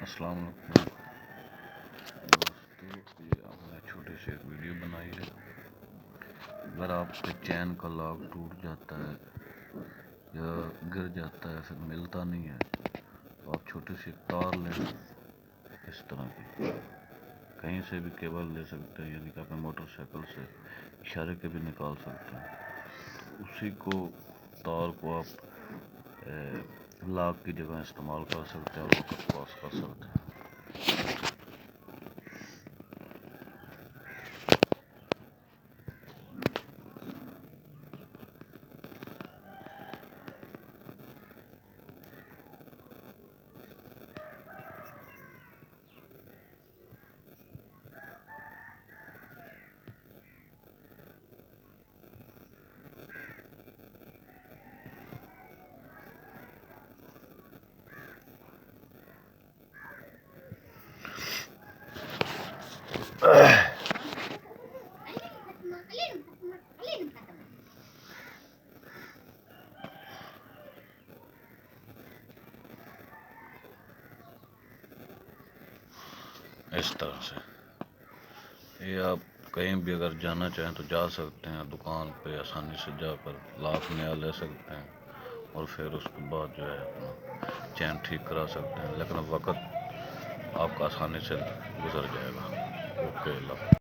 अस्सलाम वालेकुम दोस्तों, ये हमने छोटी सी एक वीडियो बनाई है। अगर आपके चैन का लॉक टूट जाता है या गिर जाता है, फिर मिलता नहीं है, तो आप छोटी सी तार लें, इस तरह की कहीं से भी केबल ले सकते हैं, यानी कि अपने मोटरसाइकिल से इशारे के भी निकाल सकते हैं। तो उसी को तार को आप लॉक की जगह इस्तेमाल कर सकते हैं और वक़्त पास कर सकते हैं। इस तरह से ये आप कहीं भी अगर जाना चाहें तो जा सकते हैं, दुकान पे आसानी से जाकर लॉक नया ले सकते हैं और फिर उसके बाद जो है अपना चैन ठीक करा सकते हैं, लेकिन वक्त आपका आसानी से गुजर जाएगा। ओके।